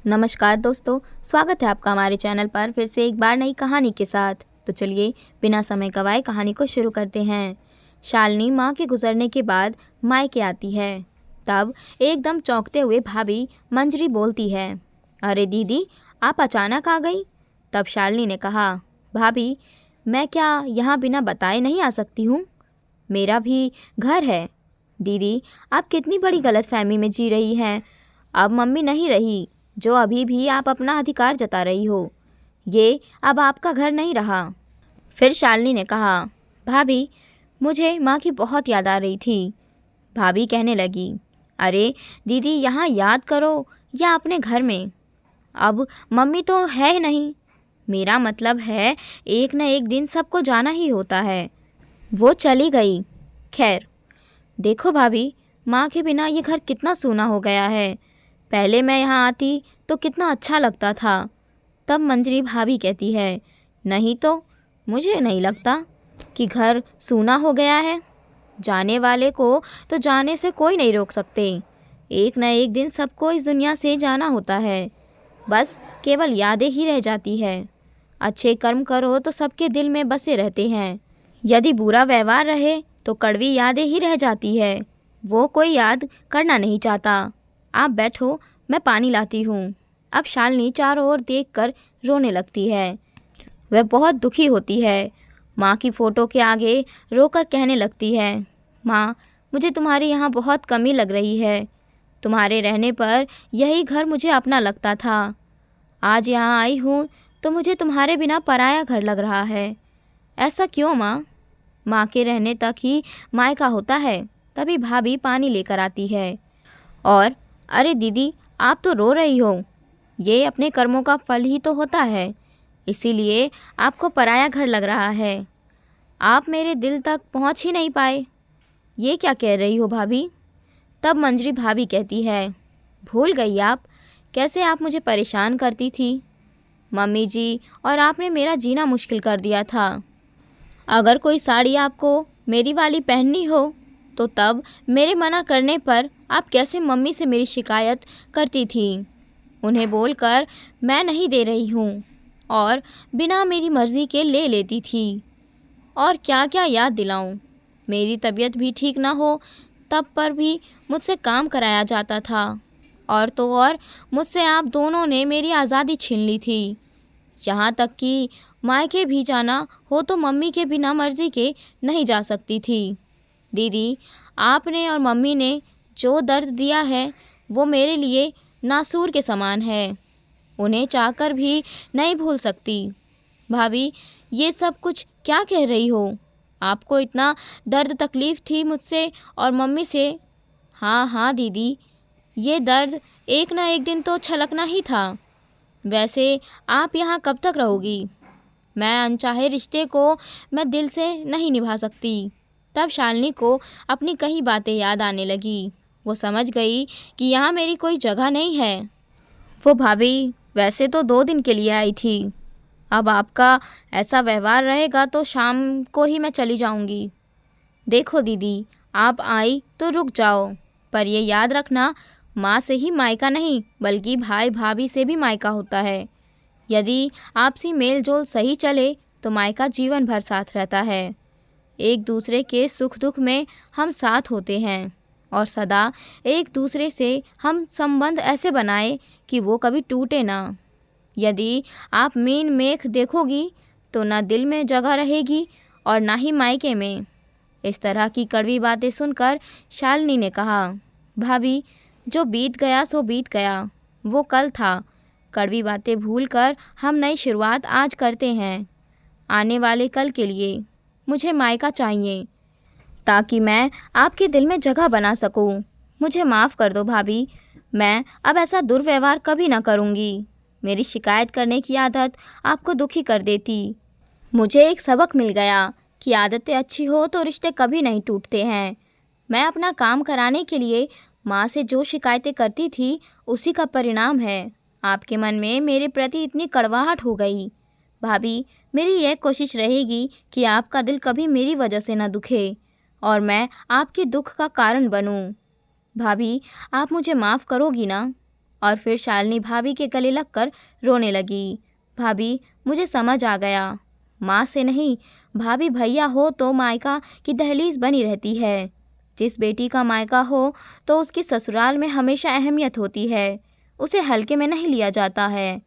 नमस्कार दोस्तों, स्वागत है आपका हमारे चैनल पर फिर से एक बार नई कहानी के साथ। तो चलिए बिना समय गवाए कहानी को शुरू करते हैं। शालिनी माँ के गुजरने के बाद मायके आती है। तब एकदम चौंकते हुए भाभी मंजरी बोलती है, अरे दीदी, आप अचानक आ गई। तब शालिनी ने कहा, भाभी मैं क्या यहाँ बिना बताए नहीं आ सकती हूँ? मेरा भी घर है। दीदी, आप कितनी बड़ी गलतफहमी में जी रही हैं। अब मम्मी नहीं रही जो अभी भी आप अपना अधिकार जता रही हो। ये अब आपका घर नहीं रहा। फिर शालिनी ने कहा, भाभी मुझे माँ की बहुत याद आ रही थी। भाभी कहने लगी, अरे दीदी, यहाँ याद करो या अपने घर में। अब मम्मी तो है नहीं। मेरा मतलब है एक न एक दिन सबको जाना ही होता है। वो चली गई। खैर देखो भाभी, माँ के बिना ये घर कितना सूना हो गया है। पहले मैं यहाँ आती तो कितना अच्छा लगता था। तब मंजरी भाभी कहती है, नहीं तो मुझे नहीं लगता कि घर सूना हो गया है। जाने वाले को तो जाने से कोई नहीं रोक सकते। एक न एक दिन सबको इस दुनिया से जाना होता है। बस केवल यादें ही रह जाती है। अच्छे कर्म करो तो सबके दिल में बसे रहते हैं। यदि बुरा व्यवहार रहे तो कड़वी यादें ही रह जाती है। वो कोई याद करना नहीं चाहता। आप बैठो, मैं पानी लाती हूँ। अब शालिनी चारों ओर देखकर रोने लगती है। वह बहुत दुखी होती है। माँ की फ़ोटो के आगे रोकर कहने लगती है, माँ मुझे तुम्हारे यहाँ बहुत कमी लग रही है। तुम्हारे रहने पर यही घर मुझे अपना लगता था। आज यहाँ आई हूँ तो मुझे तुम्हारे बिना पराया घर लग रहा है। ऐसा क्यों माँ? माँ के रहने तक ही मायका होता है। तभी भाभी पानी लेकर आती है और, अरे दीदी, आप तो रो रही हो। ये अपने कर्मों का फल ही तो होता है, इसीलिए आपको पराया घर लग रहा है। आप मेरे दिल तक पहुंच ही नहीं पाए। ये क्या कह रही हो भाभी? तब मंजरी भाभी कहती है, भूल गई आप कैसे आप मुझे परेशान करती थी। मम्मी जी और आपने मेरा जीना मुश्किल कर दिया था। अगर कोई साड़ी आपको मेरी वाली पहननी हो तो तब मेरे मना करने पर आप कैसे मम्मी से मेरी शिकायत करती थी। उन्हें बोलकर मैं नहीं दे रही हूँ और बिना मेरी मर्ज़ी के ले लेती थी। और क्या क्या याद दिलाऊं। मेरी तबीयत भी ठीक ना हो तब पर भी मुझसे काम कराया जाता था। और तो और मुझसे आप दोनों ने मेरी आज़ादी छीन ली थी। यहाँ तक कि मायके भी जाना हो तो मम्मी के बिना मर्ज़ी के नहीं जा सकती थी। दीदी, आपने और मम्मी ने जो दर्द दिया है वो मेरे लिए नासूर के समान है। उन्हें चाहकर भी नहीं भूल सकती। भाभी, ये सब कुछ क्या कह रही हो? आपको इतना दर्द तकलीफ़ थी मुझसे और मम्मी से। हाँ हाँ दीदी, ये दर्द एक ना एक दिन तो छलकना ही था। वैसे आप यहाँ कब तक रहोगी? मैं अनचाहे रिश्ते को मैं दिल से नहीं निभा सकती। तब शालिनी को अपनी कई बातें याद आने लगी। वो समझ गई कि यहाँ मेरी कोई जगह नहीं है। वो भाभी वैसे तो 2 दिन के लिए आई थी। अब आपका ऐसा व्यवहार रहेगा तो शाम को ही मैं चली जाऊंगी। देखो दीदी, आप आई तो रुक जाओ, पर ये याद रखना, माँ से ही मायका नहीं बल्कि भाई भाभी से भी मायका होता है। यदि आपसी मेल जोल सही चले तो मायका जीवन भर साथ रहता है। एक दूसरे के सुख दुख में हम साथ होते हैं और सदा एक दूसरे से हम संबंध ऐसे बनाए कि वो कभी टूटे ना। यदि आप मीन मेख देखोगी तो ना दिल में जगह रहेगी और ना ही मायके में। इस तरह की कड़वी बातें सुनकर शालिनी ने कहा, भाभी जो बीत गया सो बीत गया, वो कल था। कड़वी बातें भूलकर हम नई शुरुआत आज करते हैं। आने वाले कल के लिए मुझे मायका चाहिए ताकि मैं आपके दिल में जगह बना सकूं। मुझे माफ़ कर दो भाभी, मैं अब ऐसा दुर्व्यवहार कभी ना करूंगी। मेरी शिकायत करने की आदत आपको दुखी कर देती। मुझे एक सबक मिल गया कि आदतें अच्छी हो तो रिश्ते कभी नहीं टूटते हैं। मैं अपना काम कराने के लिए माँ से जो शिकायतें करती थी उसी का परिणाम है आपके मन में मेरे प्रति इतनी कड़वाहट हो गई। भाभी, मेरी यह कोशिश रहेगी कि आपका दिल कभी मेरी वजह से न दुखे और मैं आपके दुख का कारण बनूं। भाभी, आप मुझे माफ़ करोगी ना? और फिर शालिनी भाभी के गले लगकर रोने लगी। भाभी, मुझे समझ आ गया। माँ से नहीं, भाभी भैया हो तो मायका की दहलीज बनी रहती है। जिस बेटी का मायका हो तो उसकी ससुराल में हमेशा अहमियत होती है, उसे हल्के में नहीं लिया जाता है।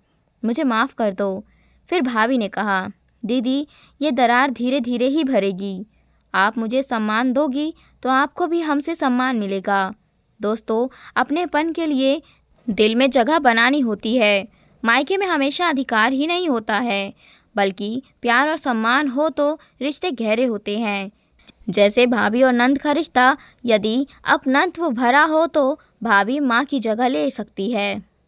मुझे माफ़ कर दो। फिर भाभी ने कहा, दीदी, ये दरार धीरे धीरे ही भरेगी। आप मुझे सम्मान दोगी तो आपको भी हमसे सम्मान मिलेगा। दोस्तों, अपनेपन के लिए दिल में जगह बनानी होती है। मायके में हमेशा अधिकार ही नहीं होता है, बल्कि प्यार और सम्मान हो तो रिश्ते गहरे होते हैं। जैसे भाभी और नंद का रिश्ता, यदि अपनत्व भरा हो तो भाभी माँ की जगह ले सकती है।